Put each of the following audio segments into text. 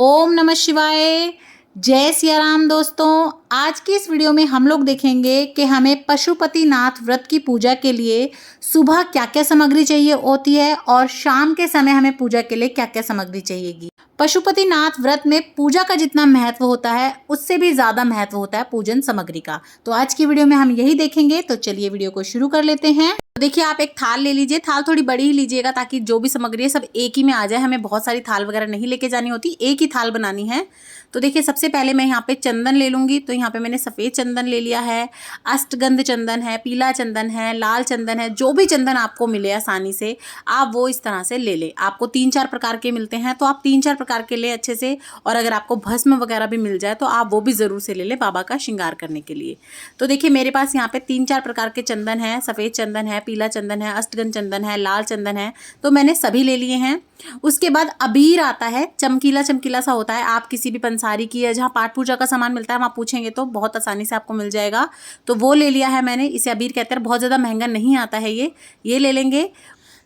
ओम नमः शिवाय। जय सिया राम। दोस्तों, आज की इस वीडियो में हम लोग देखेंगे कि हमें पशुपतिनाथ व्रत की पूजा के लिए सुबह क्या क्या सामग्री चाहिए होती है और शाम के समय हमें पूजा के लिए क्या क्या सामग्री चाहिएगी। पशुपतिनाथ व्रत में पूजा का जितना महत्व होता है उससे भी ज़्यादा महत्व होता है पूजन सामग्री का। तो आज की वीडियो में हम यही देखेंगे। तो चलिए वीडियो को शुरू कर लेते हैं। तो देखिए, आप एक थाल ले लीजिए। थाल थोड़ी बड़ी ही लीजिएगा ताकि जो भी सामग्री है सब एक ही में आ जाए। हमें बहुत सारी थाल वगैरह नहीं लेके जानी होती, एक ही थाल बनानी है। तो देखिए, सबसे पहले मैं यहाँ पे चंदन ले लूंगी। तो यहाँ पे मैंने सफ़ेद चंदन ले लिया है, अष्टगंध चंदन है, पीला चंदन है, लाल चंदन है। जो भी चंदन आपको मिले आसानी से आप वो इस तरह से ले लें। आपको 3-4 प्रकार के मिलते हैं तो आप 3-4 प्रकार के ले अच्छे से। और अगर आपको भस्म वगैरह भी मिल जाए तो आप वो भी ज़रूर से ले लें बाबा का श्रृंगार करने के लिए। तो देखिए, मेरे पास यहाँ पे 3-4 प्रकार के चंदन है। सफ़ेद चंदन है, पीला चंदन है, अष्टगंध चंदन है, लाल चंदन है। तो मैंने सभी ले लिए हैं। उसके बाद अबीर आता है, चमकीला चमकीला सा होता है। आप किसी भी पंसारी की या जहाँ पाठ पूजा का सामान मिलता है वहाँ पूछेंगे तो बहुत आसानी से आपको मिल जाएगा। तो वो ले लिया है मैंने। इसे अबीर कहते हैं। बहुत ज़्यादा महंगा नहीं आता है ये ले लेंगे।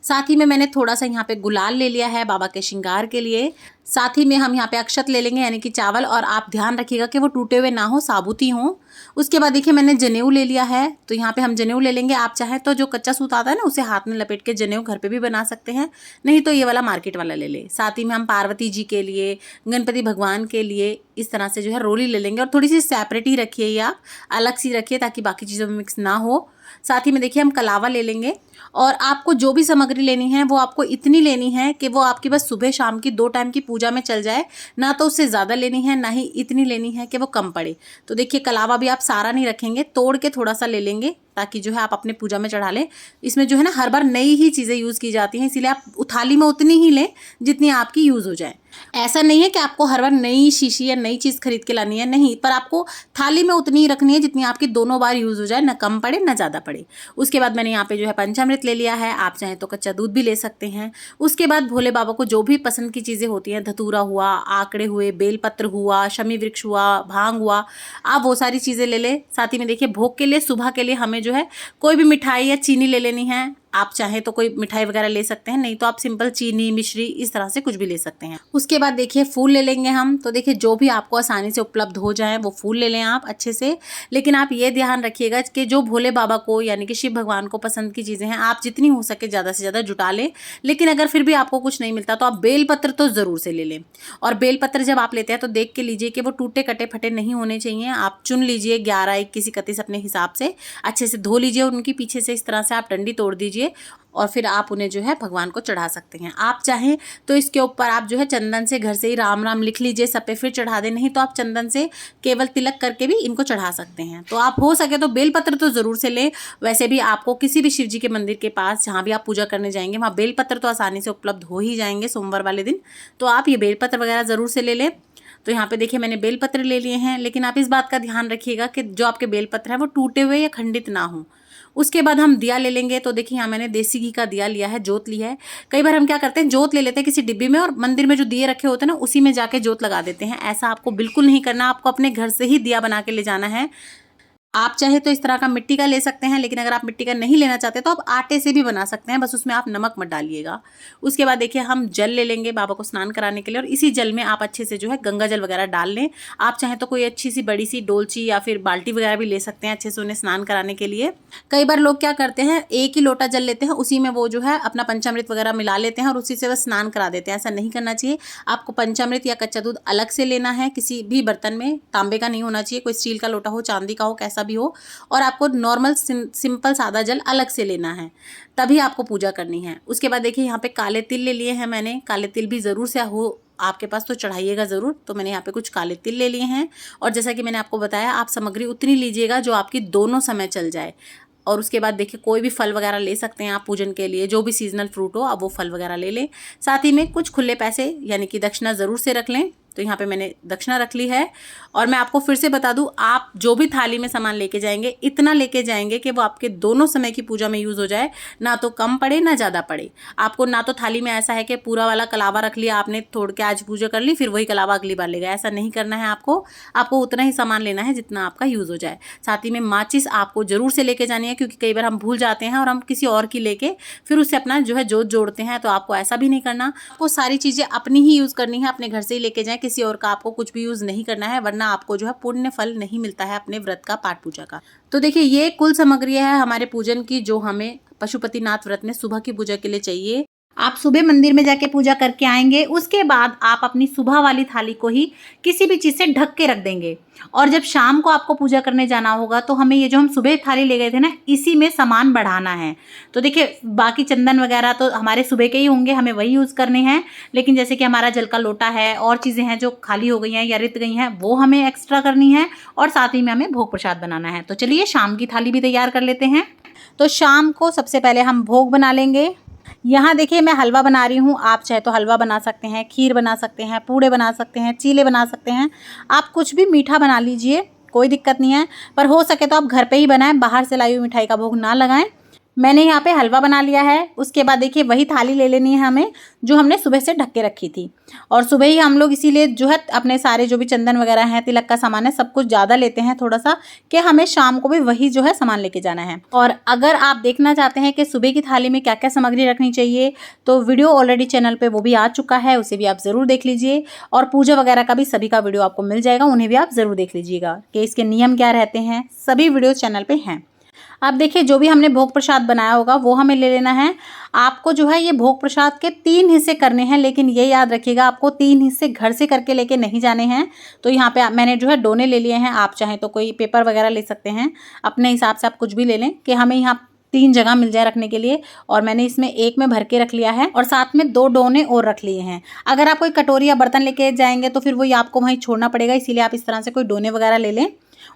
साथ ही में मैंने थोड़ा सा यहाँ पे गुलाल ले लिया है बाबा के श्रृंगार के लिए। साथ ही में हम यहाँ पे अक्षत ले लेंगे, यानी कि चावल। और आप ध्यान रखिएगा कि वो टूटे हुए ना हो, साबुत ही हों। उसके बाद देखिए, मैंने जनेऊ ले लिया है। तो यहाँ पे हम जनेऊ ले लेंगे। आप चाहें तो जो कच्चा सूत आता है ना उसे हाथ में लपेट के जनेऊ घर पे भी बना सकते हैं, नहीं तो ये वाला मार्केट वाला ले ले। साथ ही में हम पार्वती जी के लिए, गणपति भगवान के लिए इस तरह से जो है रोली ले लेंगे। और थोड़ी सी सेपरेट ही रखिए या अलग सी रखिए ताकि बाकी चीज़ों में मिक्स ना हो। साथ ही में देखिए, हम कलावा ले लेंगे। और आपको जो भी सामग्री लेनी है वो आपको इतनी लेनी है कि वो आपकी बस सुबह शाम की 2 टाइम की पूजा में चल जाए। ना तो उससे ज़्यादा लेनी है, ना ही इतनी लेनी है कि वो कम पड़े। तो देखिए, कलावा भी आप सारा नहीं रखेंगे, तोड़ के थोड़ा सा ले लेंगे ताकि जो है आप अपने पूजा में चढ़ा लें। इसमें जो है ना हर बार नई ही चीज़ें यूज़ की जाती हैं, इसीलिए आप थाली में उतनी ही लें जितनी आपकी यूज़ हो जाए। ऐसा नहीं है कि आपको हर बार नई शीशी या नई चीज़ खरीद के लानी है, नहीं, पर आपको थाली में उतनी ही रखनी है जितनी आपकी दोनों बार यूज़ हो जाए, ना कम पड़े ना ज़्यादा पड़े। उसके बाद मैंने यहाँ पे जो है पंचामृत ले लिया है। आप चाहें तो कच्चा दूध भी ले सकते हैं। उसके बाद भोले बाबा को जो भी पसंद की चीज़ें होती हैं, धतूरा हुआ, आंकड़े हुए, बेलपत्र हुआ, शमी वृक्ष हुआ, भांग हुआ, आप वो सारी चीज़ें ले लें। साथ ही में देखिए, भोग के लिए सुबह के लिए हमें जो है कोई भी मिठाई या चीनी ले लेनी है। आप चाहें तो कोई मिठाई वगैरह ले सकते हैं, नहीं तो आप सिंपल चीनी, मिश्री इस तरह से कुछ भी ले सकते हैं। उसके बाद देखिए, फूल ले लेंगे हम। तो देखिए, जो भी आपको आसानी से उपलब्ध हो जाए वो फूल ले लें आप अच्छे से। लेकिन आप ये ध्यान रखिएगा कि जो भोले बाबा को यानी कि शिव भगवान को पसंद की चीज़ें हैं आप जितनी हो सके ज़्यादा से ज़्यादा जुटा लें। लेकिन अगर फिर भी आपको कुछ नहीं मिलता तो आप बेलपत्र तो ज़रूर से ले लें। और बेलपत्र जब आप लेते हैं तो देख के लीजिए कि वो टूटे कटे फटे नहीं होने चाहिए। आप चुन लीजिए 11, 21, 31 अपने हिसाब से, अच्छे से धो लीजिए। उनकी पीछे से इस तरह से आप डंडी तोड़ दीजिए और फिर आप उन्हें जो है भगवान को चढ़ा सकते हैं। आप चाहें तो इसके ऊपर आप जो है चंदन से घर से ही राम राम लिख लीजिए, सब पे फिर चढ़ा दें। नहीं तो आप चंदन से केवल तिलक करके भी इनको चढ़ा सकते हैं। तो आप हो सके तो बेलपत्र तो ज़रूर से लें। वैसे भी आपको किसी भी शिव जी के मंदिर के पास जहाँ भी आप पूजा करने जाएंगे वहाँ बेलपत्र तो आसानी से उपलब्ध हो ही जाएंगे सोमवार वाले दिन। तो आप ये बेलपत्र वगैरह ज़रूर से ले लें। तो यहाँ पे देखिए, मैंने बेलपत्र ले लिए हैं। लेकिन आप इस बात का ध्यान रखिएगा कि जो आपके बेलपत्र हैं वो टूटे हुए या खंडित ना हों। उसके बाद हम दिया ले लेंगे। तो देखिए, यहाँ मैंने देसी घी का दिया लिया है, जोत ली है। कई बार हम क्या करते हैं, जोत ले लेते हैं किसी डिब्बी में और मंदिर में जो दिए रखे होते हैं ना उसी में जाके जोत लगा देते हैं। ऐसा आपको बिल्कुल नहीं करना। आपको अपने घर से ही दिया बना के ले जाना है। आप चाहे तो इस तरह का मिट्टी का ले सकते हैं, लेकिन अगर आप मिट्टी का नहीं लेना चाहते तो आप आटे से भी बना सकते हैं, बस उसमें आप नमक मत डालिएगा। उसके बाद देखिए, हम जल ले लेंगे बाबा को स्नान कराने के लिए। और इसी जल में आप अच्छे से जो है गंगा जल वगैरह डाल लें। आप चाहें तो कोई अच्छी सी बड़ी सी डोलची या फिर बाल्टी वगैरह भी ले सकते हैं अच्छे से उन्हें स्नान कराने के लिए। कई बार लोग क्या करते हैं, एक ही लोटा जल लेते हैं, उसी में वो जो है अपना पंचामृत वगैरह मिला लेते हैं और उसी से बस स्नान करा देते हैं। ऐसा नहीं करना चाहिए। आपको पंचामृत या कच्चा दूध अलग से लेना है, किसी भी बर्तन में। तांबे का नहीं होना चाहिए, कोई स्टील का लोटा हो, चांदी का हो, कैसा भी हो। और आपको नॉर्मल सिंपल सादा जल अलग से लेना है, तभी आपको पूजा करनी है। उसके बाद देखिए, यहाँ पे काले तिल ले लिए हैं मैंने। काले तिल भी ज़रूर से हो आपके पास तो चढ़ाइएगा ज़रूर। तो मैंने यहाँ पे कुछ काले तिल ले लिए हैं। और जैसा कि मैंने आपको बताया, आप सामग्री उतनी लीजिएगा जो आपकी दोनों समय चल जाए। और उसके बाद देखिए, कोई भी फल वगैरह ले सकते हैं आप पूजन के लिए, जो भी सीजनल फ्रूट हो आप वो फल वगैरह ले लें। साथ ही में कुछ खुले पैसे यानी कि दक्षिणा ज़रूर से रख लें। तो यहाँ पे मैंने दक्षिणा रख ली है। और मैं आपको फिर से बता दूं, आप जो भी थाली में सामान लेके जाएंगे इतना लेके जाएंगे कि वो आपके दोनों समय की पूजा में यूज़ हो जाए, ना तो कम पड़े ना ज़्यादा पड़े। आपको ना तो थाली में ऐसा है कि पूरा वाला कलावा रख लिया आपने, तोड़ के आज पूजा कर ली फिर वही कलावा अगली बार ले गए, ऐसा नहीं करना है आपको उतना ही सामान लेना है जितना आपका यूज़ हो जाए। साथ ही में माचिस आपको ज़रूर से लेके जानी है, क्योंकि कई बार हम भूल जाते हैं और हम किसी और की लेके फिर उससे अपना जो है जोत जोड़ते हैं। तो आपको ऐसा भी नहीं करना। आपको सारी चीज़ें अपनी ही यूज़ करनी है, अपने घर से ही लेके जाएँ, किसी और का आपको कुछ भी यूज़ नहीं करना है, वरना आपको जो है पुण्य फल नहीं मिलता है अपने व्रत का, पाठ पूजा का। तो देखिए ये कुल सामग्री है हमारे पूजन की, जो हमें पशुपतिनाथ व्रत में सुबह की पूजा के लिए चाहिए। आप सुबह मंदिर में जाके पूजा करके आएंगे, उसके बाद आप अपनी सुबह वाली थाली को ही किसी भी चीज़ से ढक के रख देंगे, और जब शाम को आपको पूजा करने जाना होगा तो हमें ये जो हम सुबह थाली ले गए थे ना, इसी में सामान बढ़ाना है। तो देखिए बाकी चंदन वगैरह तो हमारे सुबह के ही होंगे, हमें वही यूज़ करने हैं, लेकिन जैसे कि हमारा जल का लोटा है और चीज़ें हैं जो खाली हो गई हैं या रित गई हैं, वो हमें एक्स्ट्रा करनी है, और साथ ही में हमें भोग प्रसाद बनाना है। तो चलिए शाम की थाली भी तैयार कर लेते हैं। तो शाम को सबसे पहले हम भोग बना लेंगे। यहाँ देखिए मैं हलवा बना रही हूँ, आप चाहे तो हलवा बना सकते हैं, खीर बना सकते हैं, पूड़े बना सकते हैं, चीले बना सकते हैं, आप कुछ भी मीठा बना लीजिए, कोई दिक्कत नहीं है। पर हो सके तो आप घर पे ही बनाएं, बाहर से लाई हुई मिठाई का भोग ना लगाएं। मैंने यहाँ पे हलवा बना लिया है। उसके बाद देखिए वही थाली ले लेनी है हमें जो हमने सुबह से ढक के रखी थी, और सुबह ही हम लोग इसीलिए जो है अपने सारे जो भी चंदन वगैरह हैं, तिलक का सामान है, सब कुछ ज़्यादा लेते हैं थोड़ा सा, कि हमें शाम को भी वही जो है सामान लेके जाना है। और अगर आप देखना चाहते हैं कि सुबह की थाली में क्या क्या सामग्री रखनी चाहिए, तो वीडियो ऑलरेडी चैनल पर वो भी आ चुका है, उसे भी आप ज़रूर देख लीजिए। और पूजा वगैरह का भी सभी का वीडियो आपको मिल जाएगा, उन्हें भी आप ज़रूर देख लीजिएगा कि इसके नियम क्या रहते हैं, सभी वीडियो चैनल पर हैं। अब देखिए जो भी हमने भोग प्रसाद बनाया होगा वो हमें ले लेना है। आपको जो है ये भोग प्रसाद के 3 हिस्से करने हैं, लेकिन ये याद रखिएगा आपको 3 हिस्से घर से करके लेके नहीं जाने हैं। तो यहाँ पे मैंने जो है डोने ले लिए हैं, आप चाहें तो कोई पेपर वगैरह ले सकते हैं, अपने हिसाब से आप कुछ भी ले लें कि हमें यहाँ 3 जगह मिल जाए रखने के लिए। और मैंने इसमें एक में भर के रख लिया है, और साथ में 2 डोने और रख लिए हैं। अगर आप कोई कटोरी या बर्तन लेके जाएंगे तो फिर वो आपको वहीं छोड़ना पड़ेगा, इसीलिए आप इस तरह से कोई डोने वगैरह ले लें।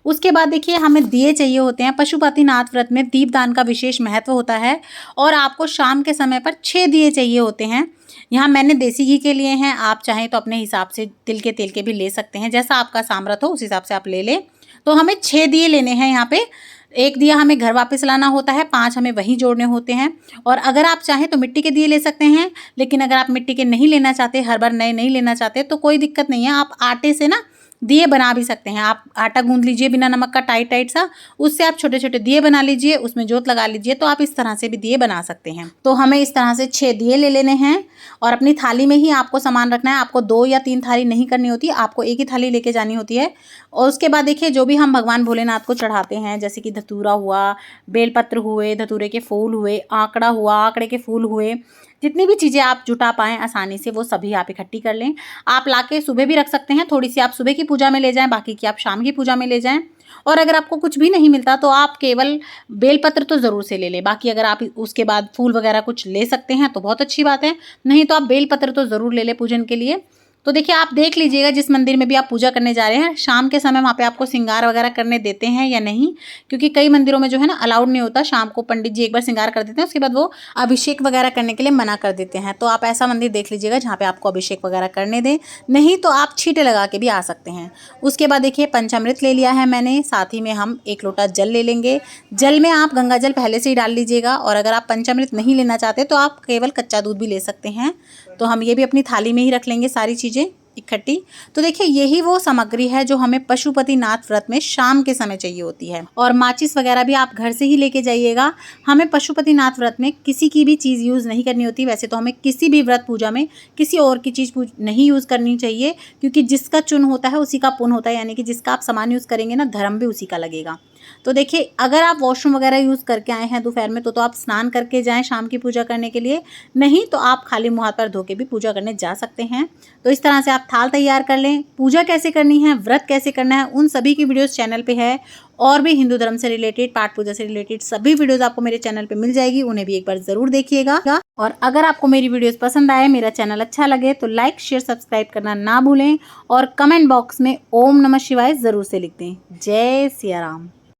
उसके बाद देखिए हमें दिए चाहिए होते हैं। पशुपतिनाथ व्रत में दीपदान का विशेष महत्व होता है, और आपको शाम के समय पर 6 दिए चाहिए होते हैं। यहाँ मैंने देसी घी के लिए हैं, आप चाहें तो अपने हिसाब से तिल के तेल के भी ले सकते हैं, जैसा आपका सामर्थ्य हो उस हिसाब से आप ले लें। तो हमें 6 दिए लेने हैं यहाँ पे। 1 दिया हमें घर वापस लाना होता है, 5 हमें वहीं जोड़ने होते हैं। और अगर आप चाहें तो मिट्टी के दिए ले सकते हैं, लेकिन अगर आप मिट्टी के नहीं लेना चाहते, हर बार नए नहीं लेना चाहते, तो कोई दिक्कत नहीं है, आप आटे से ना दिए बना भी सकते हैं। आप आटा गूंद लीजिए बिना नमक का, टाइट टाइट सा, उससे आप छोटे छोटे दिए बना लीजिए, उसमें जोत लगा लीजिए, तो आप इस तरह से भी दिए बना सकते हैं। तो हमें इस तरह से 6 दिए ले लेने हैं, और अपनी थाली में ही आपको सामान रखना है। आपको 2 या 3 थाली नहीं करनी होती, आपको एक ही थाली लेके जानी होती है। और उसके बाद देखिए जो भी हम भगवान भोलेनाथ को चढ़ाते हैं, जैसे कि धतूरा हुआ, बेलपत्र हुए, धतूरे के फूल हुए, आंकड़ा हुआ, आंकड़े के फूल हुए, जितनी भी चीज़ें आप जुटा पाएँ आसानी से वो सभी आप इकट्ठी कर लें। आप लाके सुबह भी रख सकते हैं, थोड़ी सी आप सुबह की पूजा में ले जाएं, बाकी की आप शाम की पूजा में ले जाएं। और अगर आपको कुछ भी नहीं मिलता तो आप केवल बेलपत्र तो ज़रूर से ले लें, बाकी अगर आप उसके बाद फूल वगैरह कुछ ले सकते हैं तो बहुत अच्छी बात है, नहीं तो आप बेलपत्र तो ज़रूर ले लें पूजन के लिए। तो देखिए आप देख लीजिएगा जिस मंदिर में भी आप पूजा करने जा रहे हैं, शाम के समय वहाँ पे आपको श्रृंगार वगैरह करने देते हैं या नहीं, क्योंकि कई मंदिरों में जो है ना अलाउड नहीं होता। शाम को पंडित जी एक बार श्रृंगार कर देते हैं, उसके बाद वो अभिषेक वगैरह करने के लिए मना कर देते हैं। तो आप ऐसा मंदिर देख लीजिएगा जहाँ पे आपको अभिषेक वगैरह करने दें, नहीं तो आप छींटे लगा के भी आ सकते हैं। उसके बाद देखिए पंचामृत ले लिया है मैंने, साथ ही में हम 1 लोटा जल ले लेंगे। जल में आप गंगा जल पहले से ही डाल लीजिएगा, और अगर आप पंचामृत नहीं लेना चाहते तो आप केवल कच्चा दूध भी ले सकते हैं। तो हम ये भी अपनी थाली में ही रख लेंगे सारी चीज़ें इकट्ठी। तो देखिए यही वो सामग्री है जो हमें पशुपतिनाथ व्रत में शाम के समय चाहिए होती है। और माचिस वगैरह भी आप घर से ही लेके जाइएगा। हमें पशुपतिनाथ व्रत में किसी की भी चीज़ यूज़ नहीं करनी होती। वैसे तो हमें किसी भी व्रत पूजा में किसी और की चीज़ नहीं यूज़ करनी चाहिए, क्योंकि जिसका चुन होता है उसी का पुण्य होता है, यानी कि जिसका आप सामान यूज़ करेंगे ना, धर्म भी उसी का लगेगा। तो देखिए अगर आप वॉशरूम वगैरह यूज़ करके आए हैं दोपहर में, तो आप स्नान करके जाएं शाम की पूजा करने के लिए, नहीं तो आप खाली मुँह हाथ पैर धो के भी पूजा करने जा सकते हैं। तो इस तरह से आप थाल तैयार कर लें। पूजा कैसे करनी है, व्रत कैसे करना है, उन सभी की वीडियोस चैनल पे है। और भी हिंदू धर्म से रिलेटेड, पाठ पूजा से रिलेटेड सभी वीडियोस आपको मेरे चैनल पे मिल जाएगी, उन्हें भी एक बार ज़रूर देखिएगा। और अगर आपको मेरी वीडियोस पसंद आए, मेरा चैनल अच्छा लगे, तो लाइक शेयर सब्सक्राइब करना ना भूलें, और कमेंट बॉक्स में ओम नमः शिवाय ज़रूर से लिख दें। जय सिया राम।